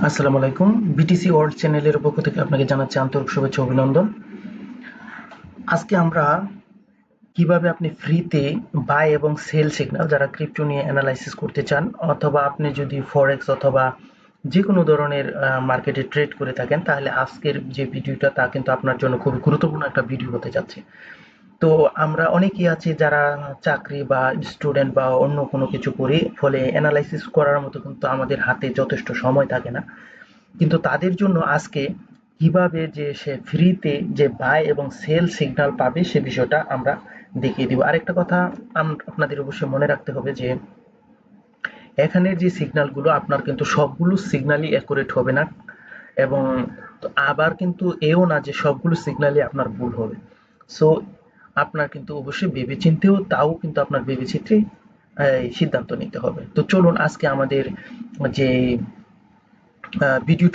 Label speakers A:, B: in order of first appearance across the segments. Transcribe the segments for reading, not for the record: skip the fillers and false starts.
A: আসসালামু আলাইকুম। BTC world চ্যানেলের পক্ষ থেকে আপনাকে জানাচ্ছি আন্তরিক শুভেচ্ছা ও অভিনন্দন। আজকে আমরা কিভাবে আপনি ফ্রিতে বাই এবং সেল সিগন্যাল যারা ক্রিপ্টো নিয়ে অ্যানালাইসিস করতে চান, অথবা আপনি যদি ফরেক্স অথবা যেকোনো ধরনের মার্কেটে ট্রেড করে থাকেন, তাহলে আজকের যে ভিডিওটা তা কিন্তু আপনার জন্য খুবই গুরুত্বপূর্ণ একটা ভিডিও হতে যাচ্ছে। তো আমরা অনেকেই আছি যারা চাকরি বা স্টুডেন্ট বা অন্য কোনো কিছু করি, ফলে অ্যানালাইসিস করার মতো কিন্তু আমাদের হাতে যথেষ্ট সময় থাকে না। কিন্তু তাদের জন্য আজকে কিভাবে যে সে ফ্রিতে যে বাই এবং সেল সিগন্যাল পাবে সে বিষয়টা আমরা দেখিয়ে দিব। আরেকটা কথা আপনাদের অবশ্যই মনে রাখতে হবে যে এখানের যে সিগন্যালগুলো আপনার কিন্তু সবগুলো সিগন্যালই অ্যাকুরেট হবে না, এবং আবার কিন্তু এও না যে সবগুলো সিগন্যালই আপনার ভুল হবে। সো আপনার কিন্তু অবশ্যই ভেবেচিন্তেও তাও কিন্তু আপনার ভেবেচিন্তে সিদ্ধান্ত নিতে হবে। তো চলুন আজকে আমাদের যে ভিডিও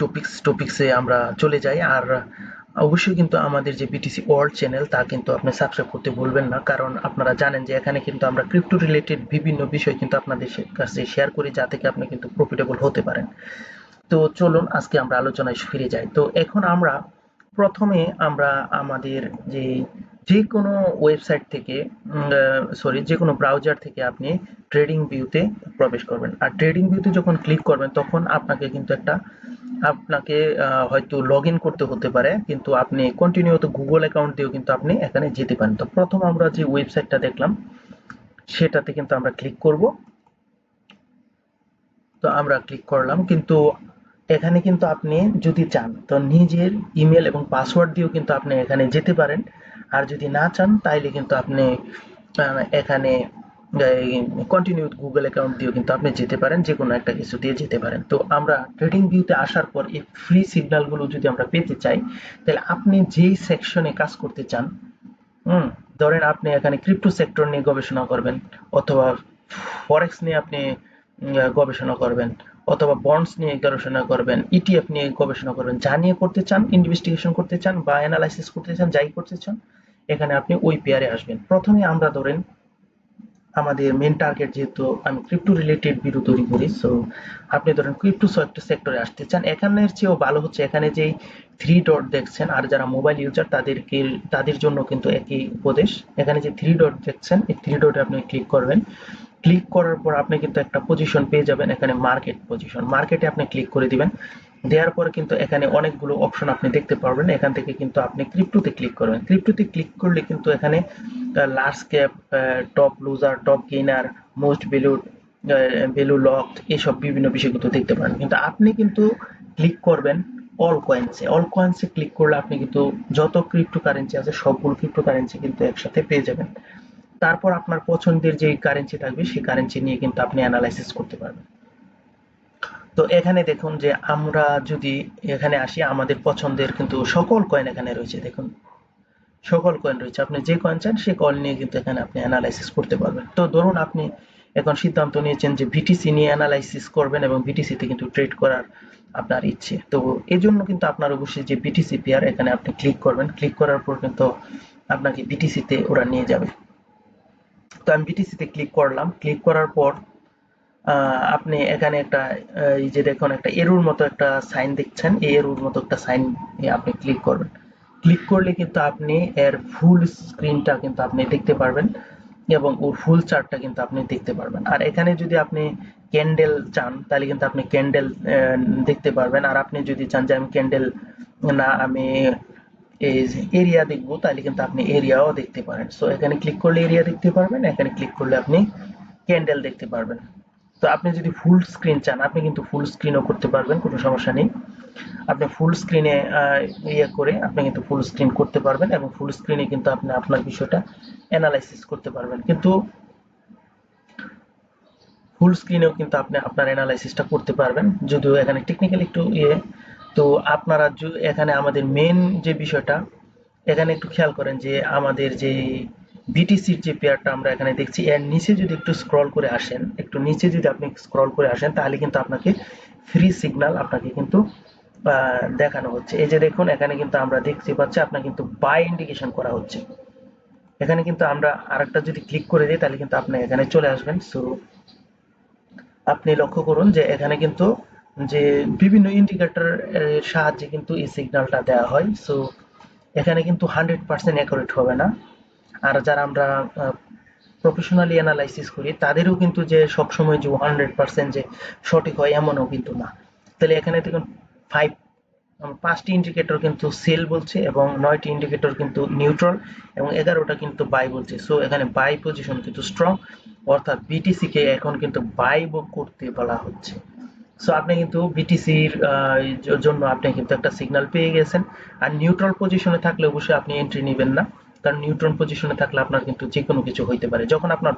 A: টপিক্সে আমরা চলে যাই। আর অবশ্যই কিন্তু আমাদের যে বিটিসি ওয়ার্ল্ড চ্যানেল তা কিন্তু আপনি সাবস্ক্রাইব করতে ভুলবেন না, কারণ আপনারা জানেন যে এখানে কিন্তু আমরা ক্রিপ্টো রিলেটেড বিভিন্ন বিষয় কিন্তু আপনাদের কাছে শেয়ার করি, যা থেকে আপনি কিন্তু প্রফিটেবল হতে পারেন। তো চলুন আজকে আমরা আলোচনায় ফিরে যাই। তো এখন আমরা প্রথমে আমরা আমাদের যে যে কোনো ওয়েবসাইট থেকে যে কোনো ব্রাউজার থেকে আপনি ট্রেডিং ভিউতে প্রবেশ করবেন। আর ট্রেডিং ভিউতে যখন ক্লিক করবেন তখন আপনাকে কিন্তু আপনাকে হয়তো লগ ইন করতে হতে পারে, কিন্তু আপনি কন্টিনিউত গুগল অ্যাকাউন্ট দিয়েও কিন্তু আপনি এখানে যেতে পারেন। তো প্রথম আমরা যে ওয়েবসাইটটা দেখলাম সেটাতে কিন্তু আমরা ক্লিক করব। তো আমরা ক্লিক করলাম, কিন্তু এখানে কিন্তু আপনি যদি চান তো নিজের ইমেল এবং পাসওয়ার্ড দিয়েও কিন্তু আপনি এখানে যেতে পারেন। আর যদি না চান তাইলে কিন্তু আপনি এখানে কন্টিনিউ গুগল অ্যাকাউন্ট দিয়েও কিন্তু আপনি যেতে পারেন, যে কোনো একটা কিছু দিয়ে যেতে পারেন। তো আমরা ট্রেডিং ভিউতে আসার পর এই ফ্রি সিগন্যালগুলো যদি আমরা পেতে চাই, তাহলে আপনি যেই সেকশনে কাজ করতে চান, হুম, ধরেন আপনি এখানে ক্রিপ্টো সেক্টর নিয়ে গবেষণা করবেন, অথবা ফরেক্স নিয়ে আপনি গবেষণা করবেন, অথবা বন্ডস নিয়ে গবেষণা করবেন, ইটিএফ নিয়ে গবেষণা করবেন, যা নিয়ে করতে চান, ইনভেস্টিগেশন করতে চান বা অ্যানালাইসিস করতে চান, যাই করতে চান, এখানে আপনি ওই পেয়ারে আসবেন। প্রথমে আমরা ধরেন আমাদের মেন টার্গেট, যেহেতু আমি ক্রিপ্টো রিলেটেড ভিডিও তৈরি করি, সো আপনি ধরেন ক্রিপ্টো সেক্টরে আসতে চান, এখানের চেয়েও ভালো হচ্ছে এখানে যেই থ্রি ডট দেখছেন, আর যারা মোবাইল ইউজার তাদের জন্য কিন্তু একই উপদেশ। এখানে যে থ্রি ডট দেখছেন, এই থ্রি ডটে আপনি ক্লিক করবেন। ক্লিক করার পর আপনি কিন্তু একটা পজিশন পেয়ে যাবেন, এখানে মার্কেট পজিশন, মার্কেটে আপনি ক্লিক করে দিবেন। দেওয়ার পরে কিন্তু এখানে অনেকগুলো অপশন আপনি দেখতে পারবেন। এখান থেকে কিন্তু আপনি ক্রিপ্টোতে ক্লিক করবেন। ক্রিপ্টোতে ক্লিক করলে কিন্তু এখানে large cap, top loser, top gainer, most valued, value locked, এইসব বিভিন্ন বিষয় কিন্তু দেখতে পারেন। কিন্তু আপনি কিন্তু ক্লিক করবেন অল কয়েন্সে। অল কয়েন্সে ক্লিক করলে আপনি কিন্তু যত ক্রিপ্টো কারেন্সি আছে সবগুলো ক্রিপ্টো কারেন্সি কিন্তু একসাথে পেয়ে যাবেন। তারপর আপনার পছন্দের যে কারেন্সি থাকবে সেই কারেন্সি নিয়ে কিন্তু আপনি অ্যানালাইসিস করতে পারবেন। তো এখানে দেখুন যে আমরা যদি এখানে আসি, আমাদের পছন্দের কিন্তু সকল কয়েন এখানে রয়েছে। দেখুন সকল কয়েন রয়েছে, আপনি যে কয়েন চান সেই কয়েন নিয়ে কিন্তু এখানে আপনি অ্যানালাইসিস করতে পারবেন। তো ধরুন আপনি এখন সিদ্ধান্ত নিয়েছেন যে বিটিসি নিয়ে অ্যানালাইসিস করবেন এবং বিটিসিতে কিন্তু ট্রেড করার আপনার ইচ্ছে। তো এই জন্য কিন্তু আপনার অবশ্যই যে বিটিসি পেয়ার, এখানে আপনি ক্লিক করবেন। ক্লিক করার পর কিন্তু আপনাকে বিটিসিতে ওরা নিয়ে যাবে। তো আমি বিটিসিতে ক্লিক করলাম। ক্লিক করার পর আপনি এখানে একটা এই যে দেখুন একটা এরোর মতো একটা সাইন দেখছেন, এই এরোর মতো একটা সাইন আপনি ক্লিক করবেন। ক্লিক করলে কিন্তু আপনি এর ফুল স্ক্রিনটা কিন্তু আপনি দেখতে পারবেন, এবং ওর ফুল চার্টটা কিন্তু আপনি দেখতে পারবেন। আর এখানে যদি আপনি ক্যান্ডেল চান তাহলে কিন্তু আপনি ক্যান্ডেল দেখতে পারবেন। আর আপনি যদি চান যে আমি ক্যান্ডেল না, আমি এই এরিয়া দেখবো, তাহলে কিন্তু আপনি এরিয়াও দেখতে পারেন। সো এখানে ক্লিক করলে এরিয়া দেখতে পারবেন, এখানে ক্লিক করলে আপনি ক্যান্ডেল দেখতে পারবেন। তো আপনি যদি ফুল স্ক্রিন চান আপনি কিন্তু ফুল স্ক্রিনও করতে পারবেন, কোনো সমস্যা নেই। আপনি ফুল স্ক্রিনে ইয়ে করে আপনি কিন্তু ফুল স্ক্রিন করতে পারবেন, এবং ফুল স্ক্রিনে কিন্তু আপনি আপনার বিষয়টা অ্যানালাইসিস করতে পারবেন। কিন্তু ফুল স্ক্রিনেও কিন্তু আপনি আপনার অ্যানালাইসিসটা করতে পারবেন, যদিও এখানে টেকনিক্যাল একটু ইয়ে। তো আপনারা এখানে আমাদের মেন যে বিষয়টা, এখানে একটু খেয়াল করেন যে আমাদের যে বিটিসির যে পেয়ারটা আমরা এখানে দেখছি, এর নিচে যদি একটু স্ক্রল করে আসেন, একটু নিচে যদি আপনি স্ক্রল করে আসেন, তাহলে কিন্তু আপনাকে ফ্রি সিগন্যাল আপনাকে কিন্তু দেখানো হচ্ছে। এই যে দেখুন এখানে কিন্তু আমরা দেখতে পাচ্ছি আপনার কিন্তু বাই ইন্ডিকেশন করা হচ্ছে। এখানে কিন্তু আমরা আরেকটা যদি ক্লিক করে দিই তাহলে কিন্তু আপনি এখানে চলে আসবেন। সো আপনি লক্ষ্য করুন যে এখানে কিন্তু যে বিভিন্ন ইন্ডিকেটর এর সাহায্যে কিন্তু এই সিগন্যালটা দেওয়া হয়। সো এখানে কিন্তু 100% অ্যাকুরেট হবে না। আর যারা আমরা প্রফেশনালি অ্যানালাইসিস করি তাদেরও কিন্তু যে সবসময় যে 100% যে সঠিক হয় এমনও কিন্তু না। তাহলে এখানে দেখুন 5 5টি ইন্ডিকেটর কিন্তু সেল বলছে এবং 9টি ইন্ডিকেটর কিন্তু নিউট্রাল এবং 11টা কিন্তু বাই বলছে। সো এখানে বাই পজিশন কিন্তু স্ট্রং, অর্থাৎ বিটিসি কে এখন কিন্তু বাই করতে বলা হচ্ছে। সো আপনি কিন্তু বিটিসির জন্য আপনি কিন্তু একটা সিগন্যাল পেয়ে গেছেন। আর নিউট্রাল পজিশনে থাকলে অবশ্যই আপনি এন্ট্রি নেবেন না, কারণ নিউট্রাল পজিশনে থাকলে আপনার কিন্তু যে কোনো কিছু হইতে পারে। যখন আপনার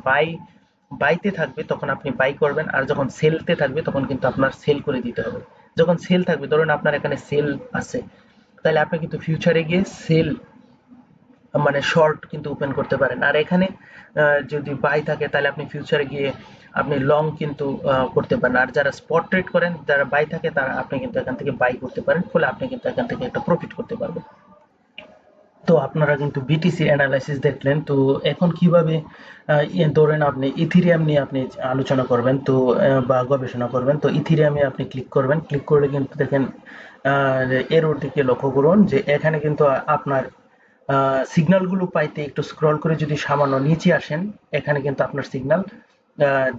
A: বাইতে থাকবে তখন আপনি বাই করবেন, আর যখন সেলতে থাকবে তখন কিন্তু আপনার সেল করে দিতে হবে। যখন সেল থাকবে, ধরুন আপনার এখানে সেল আছে, তাহলে আপনি কিন্তু ফিউচারে গিয়ে সেল মানে শর্ট কিন্তু ওপেন করতে পারেন। আর এখানে যদি বাই থাকে তাহলে আপনি ফিউচারে গিয়ে আপনি লং কিন্তু করতে পারেন। আর যারা স্পট ট্রেড করেন, যারা বাই থাকে, তারা আপনি কিন্তু এখান থেকে বাই করতে পারেন, ফলে আপনি কিন্তু এখান থেকে একটা প্রফিট করতে পারবেন। তো আপনারা কিন্তু বিটিসি অ্যানালাইসিস দেখলেন। তো এখন কিভাবে ধরেন আপনি ইথিরিয়াম নিয়ে আপনি আলোচনা করবেন, তো বা গবেষণা করবেন, তো ইথিরিয়ামে আপনি ক্লিক করবেন। ক্লিক করলে কিন্তু দেখেন এরর দিকে লক্ষ্য করুন যে এখানে কিন্তু আপনার সিগন্যালগুলো পাইতে একটু স্ক্রল করে যদি সামান্য নিচে আসেন, এখানে কিন্তু আপনার সিগন্যাল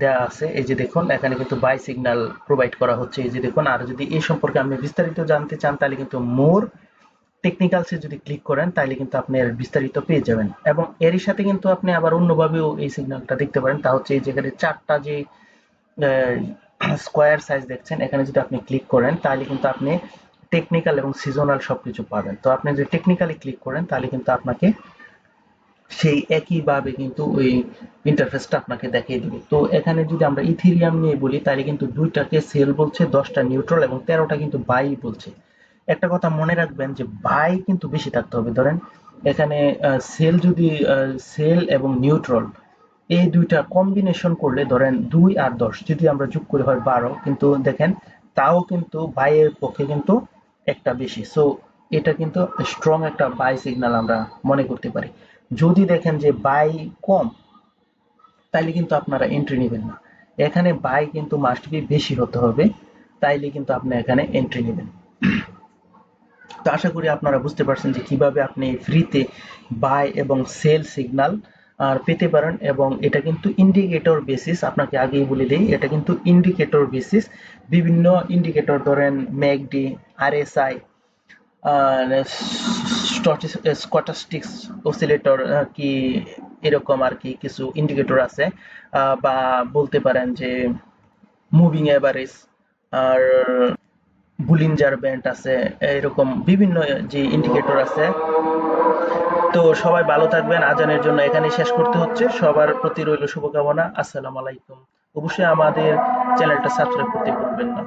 A: দেওয়া আছে। এই যে দেখুন, এখানে কিন্তু বাই সিগন্যাল প্রোভাইড করা হচ্ছে। এই যে দেখুন, আর যদি এই সম্পর্কে আপনি বিস্তারিত জানতে চান তাহলে কিন্তু মোর টেকনিক্যালসে যদি ক্লিক করেন তাহলে কিন্তু আপনি এর বিস্তারিত পেয়ে যাবেন। এবং এরই সাথে কিন্তু আপনি আবার অন্যভাবেও এই সিগন্যালটা দেখতে পারেন। তা হচ্ছে এই যেখানে চারটা যে স্কোয়ার সাইজ দেখছেন, এখানে যদি আপনি ক্লিক করেন তাহলে কিন্তু আপনি টেকনিক্যাল এবং সিজনাল সবকিছু পাবেন। তো আপনি যদি টেকনিক্যালি ক্লিক করেন তাহলে কিন্তু আপনাকে সেই একইভাবে কিন্তু ওই ইন্টারফেসটা আপনাকে দেখিয়ে দিবে। তো এখানে যদি আমরা ইথিরিয়াম নিয়ে বলি তাহলে কিন্তু 2টাকে সেল বলছে, 10টা নিউট্রাল এবং 13টা কিন্তু বাই বলছে। একটা কথা মনে রাখবেন যে বাই কিন্তু বেশি থাকতে হবে। ধরেন এখানে সেল যদি সেল এবং নিউট্রাল এই দুইটা কম্বিনেশন করলে, ধরেন 2 আর 10 যদি আমরা যোগ করে হয় 12, কিন্তু দেখেন তাও কিন্তু বাইয়ের পক্ষে কিন্তু একটা বেশি। সো এটা কিন্তু স্ট্রং একটা বাই সিগন্যাল আমরা মনে করতে পারি। যদি দেখেন যে বাই কম, তাইলে কিন্তু আপনারা এন্ট্রি নেবেন না। এখানে বাই কিন্তু মাস্ট বি বেশি হতে হবে, তাইলে কিন্তু আপনি এখানে এন্ট্রি নেবেন। তো আশা করি আপনারা বুঝতে পারছেন যে কিভাবে আপনি ফ্রিতে বাই এবং সেল সিগন্যাল আর পেতে পারেন। এবং এটা কিন্তু ইন্ডিকেটর বেসিস, আপনাকে আগেই বলে দেই, এটা কিন্তু ইন্ডিকেটর বেসিস। বিভিন্ন ইন্ডিকেটর, ধরেন ম্যাকডি, আরএসআই, স্কটাস্টিক্স অসিলেটর, কি এরকম আর কি কিছু ইন্ডিকেটর আছে, বা বলতে পারেন যে মুভিং এভারেজ, আর বুলিঞ্জার ব্যান্ড আছে, এরকম বিভিন্ন যে ইন্ডিকেটর আছে। তো সবাই ভালো থাকবেন। আজানের জন্য এখানেই শেষ করতে হচ্ছে। সবার প্রতি রইল শুভকামনা। আসসালামু আলাইকুম। অবশ্যই আমাদের চ্যানেলটা সাবস্ক্রাইব করতে ভুলবেন না।